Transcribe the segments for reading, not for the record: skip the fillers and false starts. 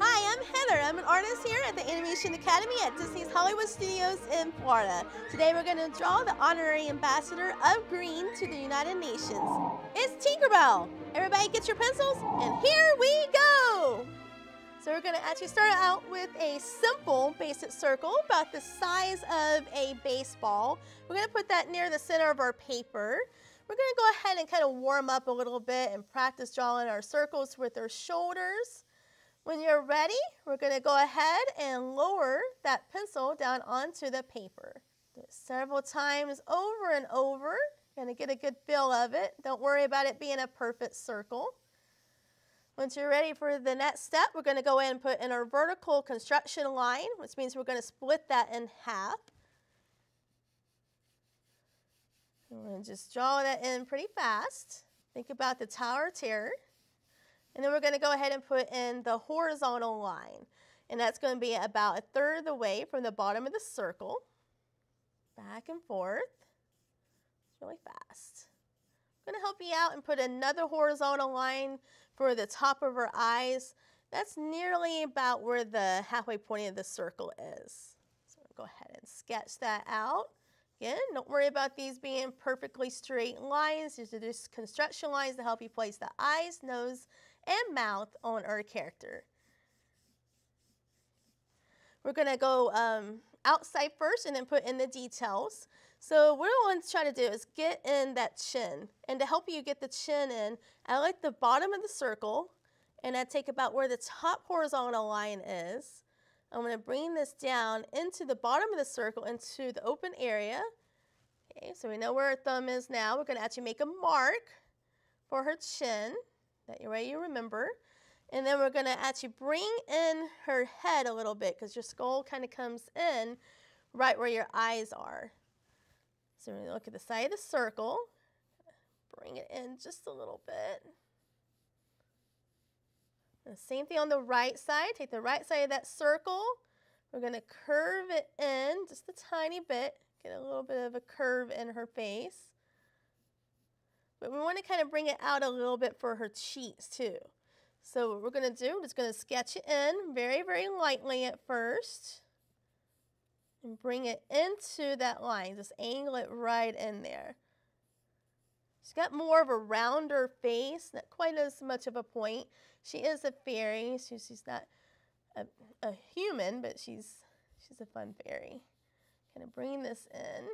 Hi, I'm Heather. I'm an artist here at the Animation Academy at Disney's Hollywood Studios in Florida. Today we're going to draw the honorary ambassador of green to the United Nations. It's Tinkerbell. Everybody get your pencils and here we go. So we're going to actually start out with a simple basic circle about the size of a baseball. We're going to put that near the center of our paper. We're going to go ahead and kind of warm up a little bit and practice drawing our circles with our shoulders. When you're ready, we're going to go ahead and lower that pencil down onto the paper. Do it several times over and over. Going to get a good feel of it. Don't worry about it being a perfect circle. Once you're ready for the next step, we're going to go in and put in our vertical construction line, which means we're going to split that in half. I'm going to just draw that in pretty fast. Think about the Tower of Terror. And then we're going to go ahead and put in the horizontal line. And that's going to be about a third of the way from the bottom of the circle. Back and forth. It's really fast. I'm going to help you out and put another horizontal line for the top of our eyes. That's nearly about where the halfway point of the circle is. So we'll go ahead and sketch that out. Again, don't worry about these being perfectly straight lines. These are just construction lines to help you place the eyes, nose, and mouth on our character. We're going to go outside first and then put in the details. So what I want to try to do is get in that chin. And to help you get the chin in, I like the bottom of the circle, and I take about where the top horizontal line is. I'm going to bring this down into the bottom of the circle, into the open area. Okay, so we know where our thumb is now. We're going to actually make a mark for her chin. That way you remember. And then we're going to actually bring in her head a little bit because your skull kind of comes in right where your eyes are. So we're going to look at the side of the circle. Bring it in just a little bit. And the same thing on the right side. Take the right side of that circle. We're going to curve it in just a tiny bit. Get a little bit of a curve in her face. But we want to kind of bring it out a little bit for her cheeks too. So what we're going to do, we're just going to sketch it in very, very lightly at first. And bring it into that line. Just angle it right in there. She's got more of a rounder face, not quite as much of a point. She is a fairy, so she's not a human, but she's a fun fairy. Kind of bring this in.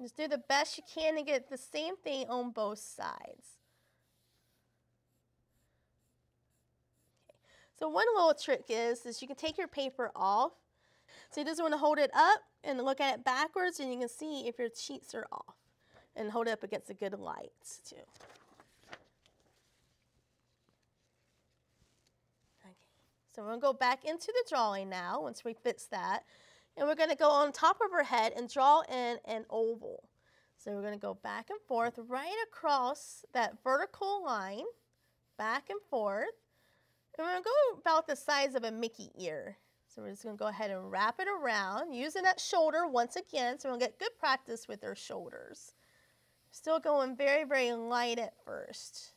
Just do the best you can to get the same thing on both sides. Okay. So one little trick is you can take your paper off. So you just want to hold it up and look at it backwards, and you can see if your cheeks are off. And hold it up against a good light too. Okay. So we're going to go back into the drawing now once we fix that. And we're going to go on top of her head and draw in an oval. So we're going to go back and forth right across that vertical line, back and forth. And we're going to go about the size of a Mickey ear. So we're just going to go ahead and wrap it around, using that shoulder once again. So we'll get good practice with our shoulders. Still going very, very light at first.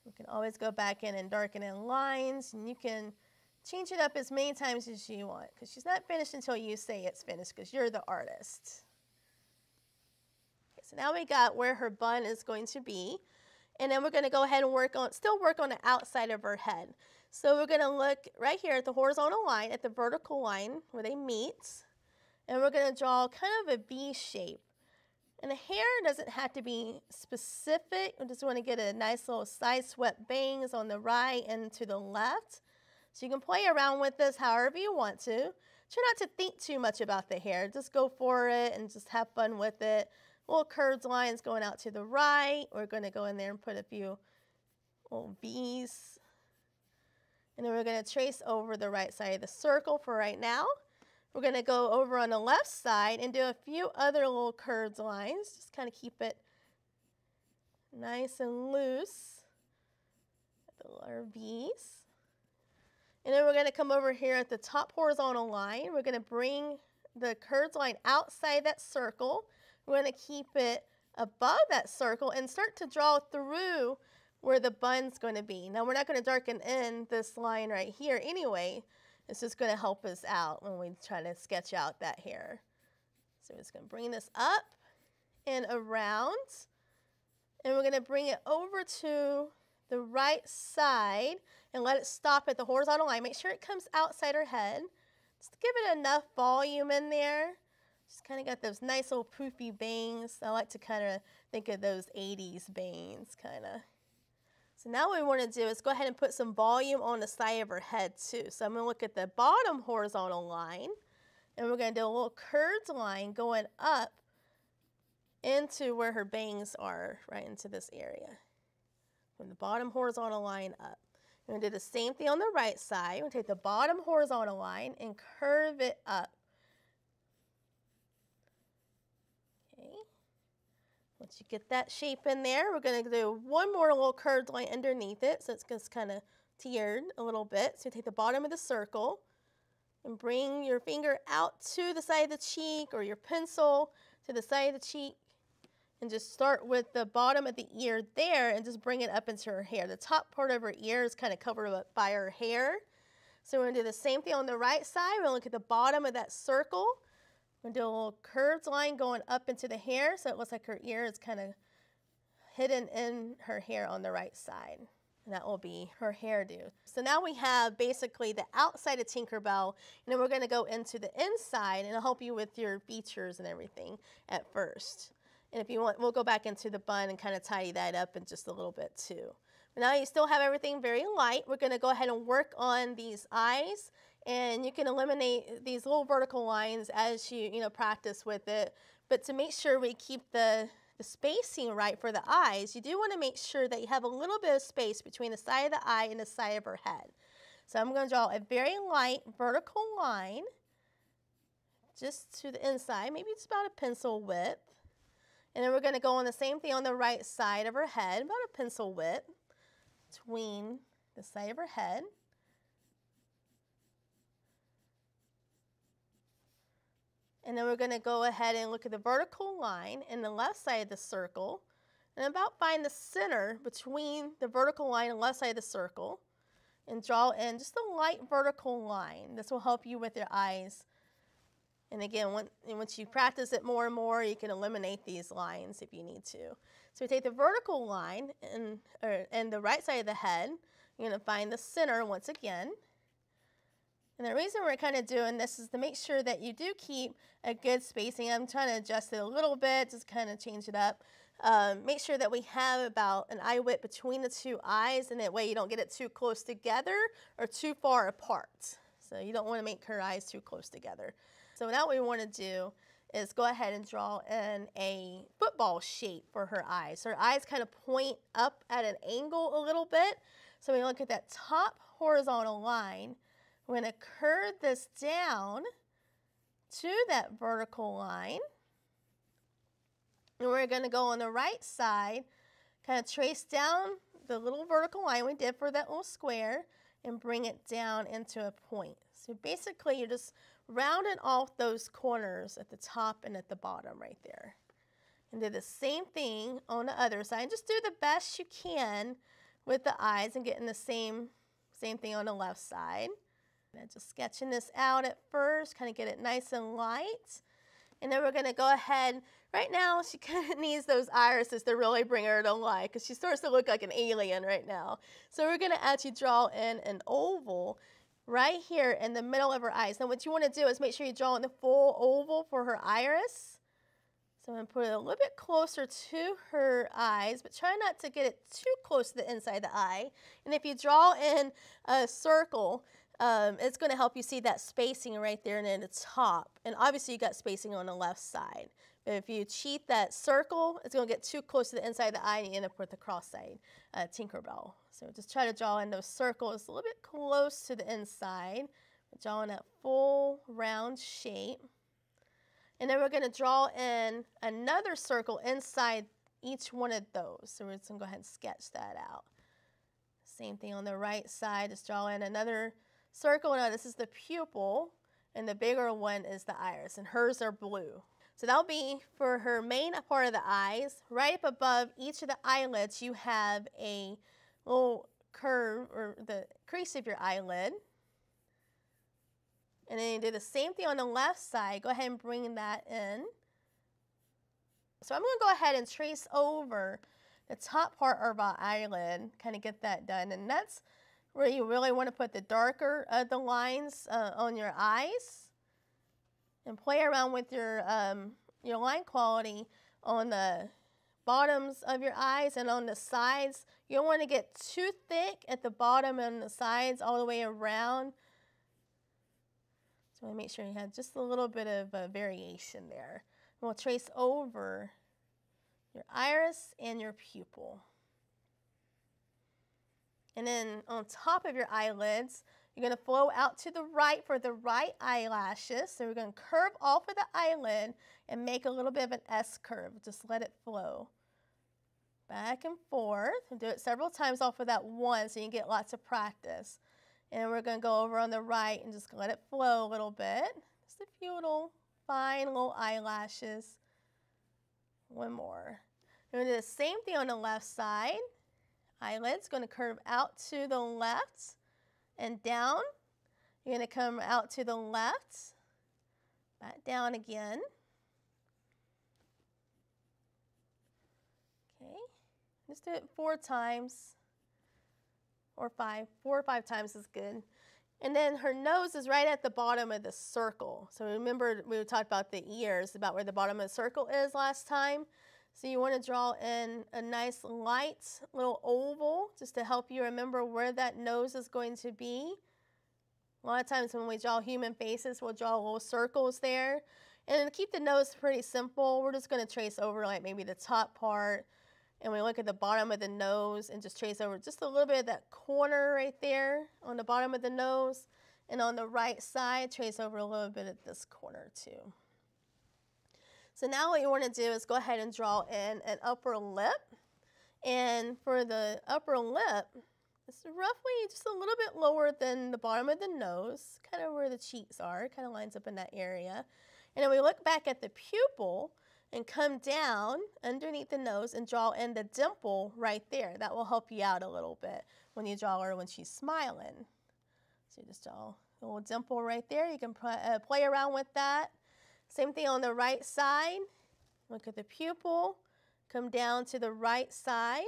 You can always go back in and darken in lines, and you can change it up as many times as you want, because she's not finished until you say it's finished, because you're the artist. Okay, so now we got where her bun is going to be, and then we're going to go ahead and still work on the outside of her head. So we're going to look right here at the horizontal line, at the vertical line where they meet, and we're going to draw kind of a V shape. And the hair doesn't have to be specific. We just want to get a nice little side swept bangs on the right and to the left. So you can play around with this however you want to. Try not to think too much about the hair. Just go for it and just have fun with it. Little curved lines going out to the right. We're going to go in there and put a few little V's. And then we're going to trace over the right side of the circle for right now. We're going to go over on the left side and do a few other little curved lines. Just kind of keep it nice and loose. The letter V's. And then we're going to come over here at the top horizontal line. We're going to bring the curved line outside that circle. We're going to keep it above that circle and start to draw through where the bun's going to be. Now we're not going to darken in this line right here anyway. It's just going to help us out when we try to sketch out that hair. So we're just going to bring this up and around, and we're going to bring it over to the right side and let it stop at the horizontal line. Make sure it comes outside her head. Just give it enough volume in there. Just kind of got those nice little poofy bangs. I like to kind of think of those 80s bangs, kind of. So now what we want to do is go ahead and put some volume on the side of her head too. So I'm going to look at the bottom horizontal line, and we're going to do a little curved line going up into where her bangs are, right into this area. From the bottom horizontal line up. We're going to do the same thing on the right side. We're going to take the bottom horizontal line and curve it up. Okay. Once you get that shape in there, we're going to do one more little curved line underneath it, so it's just kind of tiered a little bit. So you take the bottom of the circle and bring your finger out to the side of the cheek, or your pencil to the side of the cheek, and just start with the bottom of the ear there and just bring it up into her hair. The top part of her ear is kind of covered up by her hair. So we're going to do the same thing on the right side. We're going to look at the bottom of that circle. We're going to do a little curved line going up into the hair, so it looks like her ear is kind of hidden in her hair on the right side. And that will be her hairdo. So now we have basically the outside of Tinkerbell, and then we're going to go into the inside, and it'll help you with your features and everything at first. And if you want, we'll go back into the bun and kind of tidy that up in just a little bit too. But now you still have everything very light. We're going to go ahead and work on these eyes, and you can eliminate these little vertical lines as you practice with it. But to make sure we keep the spacing right for the eyes, you do want to make sure that you have a little bit of space between the side of the eye and the side of her head. So I'm going to draw a very light vertical line just to the inside, maybe it's about a pencil width. And then we're going to go on the same thing on the right side of her head, about a pencil width between the side of her head. And then we're going to go ahead and look at the vertical line in the left side of the circle, and about find the center between the vertical line and left side of the circle, and draw in just a light vertical line. This will help you with your eyes. And again, once you practice it more and more, you can eliminate these lines if you need to. So we take the vertical line and the right side of the head. You're going to find the center once again. And the reason we're kind of doing this is to make sure that you do keep a good spacing. I'm trying to adjust it a little bit, just kind of change it up. Make sure that we have about an eye width between the two eyes, and that way you don't get it too close together or too far apart. So you don't want to make her eyes too close together. So now what we want to do is go ahead and draw in a football shape for her eyes. So her eyes kind of point up at an angle a little bit. So when you look at that top horizontal line, we're going to curve this down to that vertical line. And we're going to go on the right side, kind of trace down the little vertical line we did for that little square and bring it down into a point. So basically you're just rounding off those corners at the top and at the bottom right there. And do the same thing on the other side. Just do the best you can with the eyes and getting the same thing on the left side. And just sketching this out at first, kind of get it nice and light. And then we're going to go ahead. Right now, she kind of needs those irises to really bring her to life, because she starts to look like an alien right now. So we're going to actually draw in an oval right here in the middle of her eyes. Now what you want to do is make sure you draw in the full oval for her iris. So I'm going to put it a little bit closer to her eyes, but try not to get it too close to the inside of the eye. And if you draw in a circle, it's going to help you see that spacing right there near the top. And obviously you got spacing on the left side. But if you cheat that circle, it's going to get too close to the inside of the eye and you end up with the cross-eyed Tinkerbell. So just try to draw in those circles a little bit close to the inside. Drawing that full round shape. And then we're going to draw in another circle inside each one of those. So we're just going to go ahead and sketch that out. Same thing on the right side. Just draw in another circle. Now this is the pupil, and the bigger one is the iris, and hers are blue. So that'll be for her main part of the eyes. Right up above each of the eyelids, you have a little curve or the crease of your eyelid. And then you do the same thing on the left side. Go ahead and bring that in. So I'm going to go ahead and trace over the top part of our eyelid, kind of get that done. And that's where you really want to put the darker of the lines on your eyes. And play around with your line quality on the bottoms of your eyes and on the sides. You don't want to get too thick at the bottom and the sides all the way around. So make sure you have just a little bit of a variation there. And we'll trace over your iris and your pupil. And then on top of your eyelids, you're going to flow out to the right for the right eyelashes. So we're going to curve off of the eyelid and make a little bit of an S curve. Just let it flow back and forth. And do it several times off of that one so you can get lots of practice. And we're going to go over on the right and just let it flow a little bit. Just a few little fine little eyelashes. One more. We're going to do the same thing on the left side. Eyelid's going to curve out to the left and down. You're going to come out to the left, back down again. Okay, just do it 4 times or 5. 4 or 5 times is good. And then her nose is right at the bottom of the circle. So remember we talked about the ears, about where the bottom of the circle is last time. So you want to draw in a nice light little oval just to help you remember where that nose is going to be. A lot of times when we draw human faces, we'll draw little circles there. And to keep the nose pretty simple, we're just going to trace over like maybe the top part. And we look at the bottom of the nose and just trace over just a little bit of that corner right there on the bottom of the nose. And on the right side, trace over a little bit of this corner too. So now what you want to do is go ahead and draw in an upper lip. And for the upper lip, it's roughly just a little bit lower than the bottom of the nose, kind of where the cheeks are, kind of lines up in that area. And then we look back at the pupil and come down underneath the nose and draw in the dimple right there. That will help you out a little bit when you draw her when she's smiling. So you just draw a little dimple right there. You can play around with that. Same thing on the right side. Look at the pupil, come down to the right side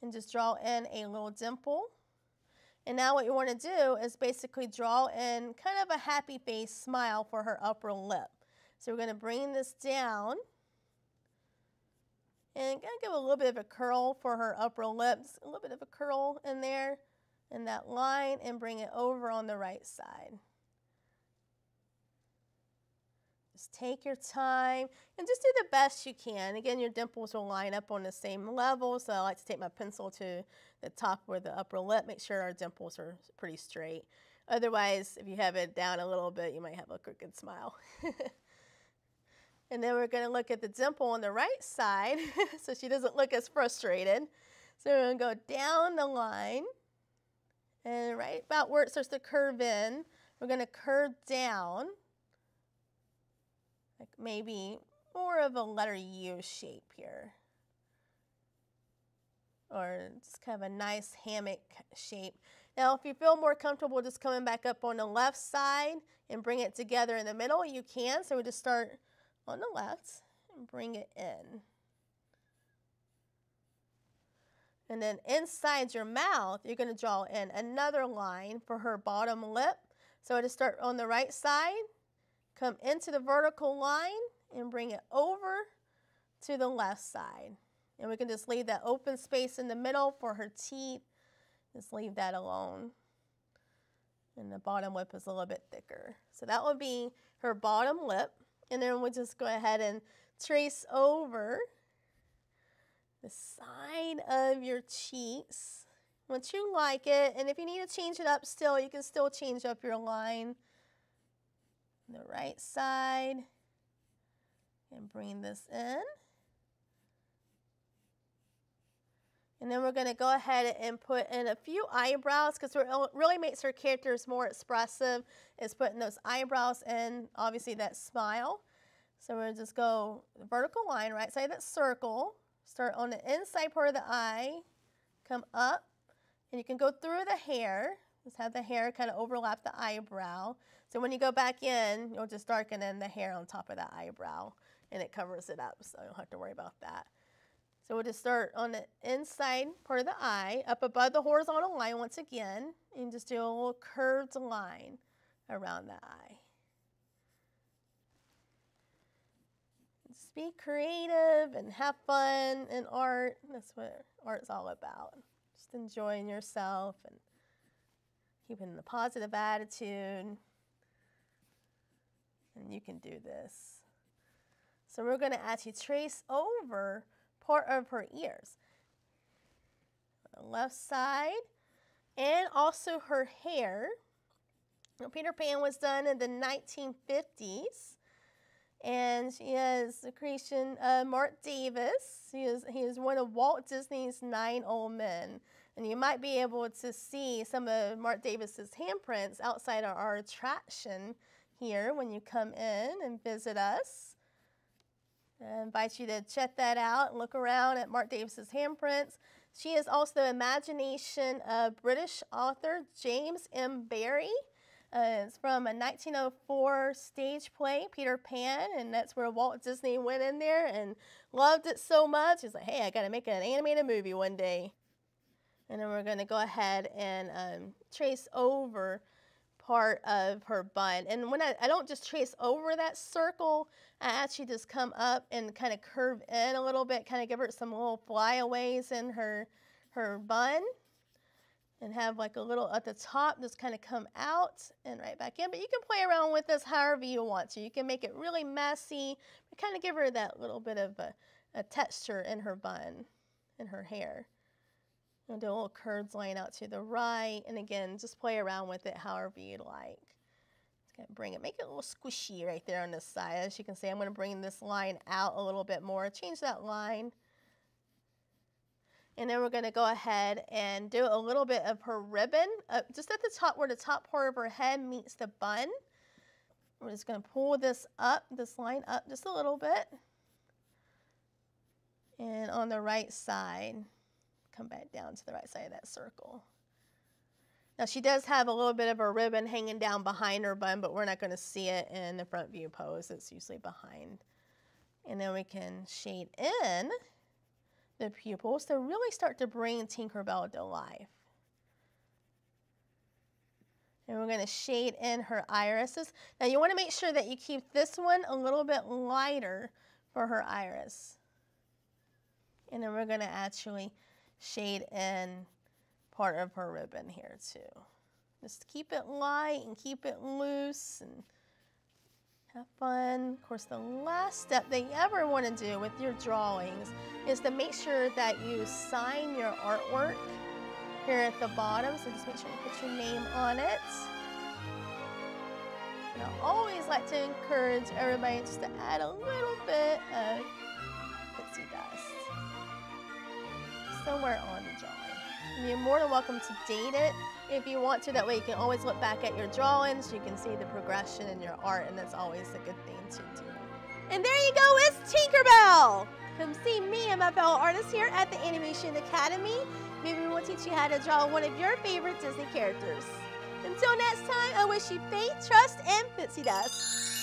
and just draw in a little dimple. And now what you want to do is basically draw in kind of a happy face smile for her upper lip. So we're going to bring this down and going to give a little bit of a curl for her upper lips, a little bit of a curl in there in that line, and bring it over on the right side. Just take your time and just do the best you can. Again, your dimples will line up on the same level, so I like to take my pencil to the top where the upper lip, make sure our dimples are pretty straight. Otherwise, if you have it down a little bit, you might have a crooked smile. And then we're going to look at the dimple on the right side so she doesn't look as frustrated. So we're going to go down the line, and right about where it starts to curve in, we're going to curve down. Like maybe more of a letter U shape here. Or just kind of a nice hammock shape. Now if you feel more comfortable just coming back up on the left side and bring it together in the middle, you can. So we just start on the left and bring it in. And then inside your mouth, you're going to draw in another line for her bottom lip. So to start on the right side, come into the vertical line and bring it over to the left side. And we can just leave that open space in the middle for her teeth. Just leave that alone. And the bottom lip is a little bit thicker. So that will be her bottom lip. And then we'll just go ahead and trace over the side of your cheeks once you like it. And if you need to change it up still, you can still change up your line. The right side, and bring this in. And then we're going to go ahead and put in a few eyebrows, because what really makes her characters more expressive is putting those eyebrows in, obviously that smile. So we'll just go the vertical line, right side of that circle. Start on the inside part of the eye, come up, and you can go through the hair. Just have the hair kind of overlap the eyebrow. So when you go back in, you'll just darken in the hair on top of that eyebrow, and it covers it up, so you don't have to worry about that. So we'll just start on the inside part of the eye, up above the horizontal line once again, and just do a little curved line around the eye. Just be creative and have fun in art. That's what art's all about. Just enjoying yourself and keeping the positive attitude. And you can do this. So we're going to actually trace over part of her ears. On the left side, and also her hair. Now, Peter Pan was done in the 1950s, and she is the creation of Marc Davis. He is one of Walt Disney's 9 old men, and you might be able to see some of Marc Davis's handprints outside of our attraction here when you come in and visit us. I invite you to check that out and look around at Marc Davis's handprints. She is also the imagination of British author James M. Barrie. It's from a 1904 stage play, Peter Pan, and that's where Walt Disney went in there and loved it so much. He's like, hey, I got to make an animated movie one day. And then we're going to go ahead and trace over part of her bun. And when I don't just trace over that circle, I actually just come up and kind of curve in a little bit, kind of give her some little flyaways in her bun, and have like a little at the top just kind of come out and right back in. But you can play around with this however you want to. You can make it really messy, but kind of give her that little bit of a texture in her bun, in her hair. And do a little curves line out to the right, and again, just play around with it however you'd like. Just gonna bring it, make it a little squishy right there on this side. As you can see, I'm gonna bring this line out a little bit more, change that line. And then we're gonna go ahead and do a little bit of her ribbon, just at the top where the top part of her head meets the bun. We're just gonna pull this up, this line up just a little bit. And on the right side, come back down to the right side of that circle. Now she does have a little bit of a ribbon hanging down behind her bun, but we're not going to see it in the front view pose. It's usually behind. And then we can shade in the pupils to really start to bring Tinkerbell to life. And we're going to shade in her irises. Now you want to make sure that you keep this one a little bit lighter for her iris. And then we're going to actually shade in part of her ribbon here too. Just keep it light and keep it loose and have fun. Of course, the last step that you ever want to do with your drawings is to make sure that you sign your artwork here at the bottom. So just make sure you put your name on it. And I always like to encourage everybody just to add a little bit of pixie dust somewhere on the drawing. And you're more than welcome to date it if you want to. That way you can always look back at your drawings. You can see the progression in your art, and that's always a good thing to do. And there you go, it's Tinkerbell! Come see me and my fellow artists here at the Animation Academy. Maybe we'll teach you how to draw one of your favorite Disney characters. Until next time, I wish you faith, trust, and pixie dust.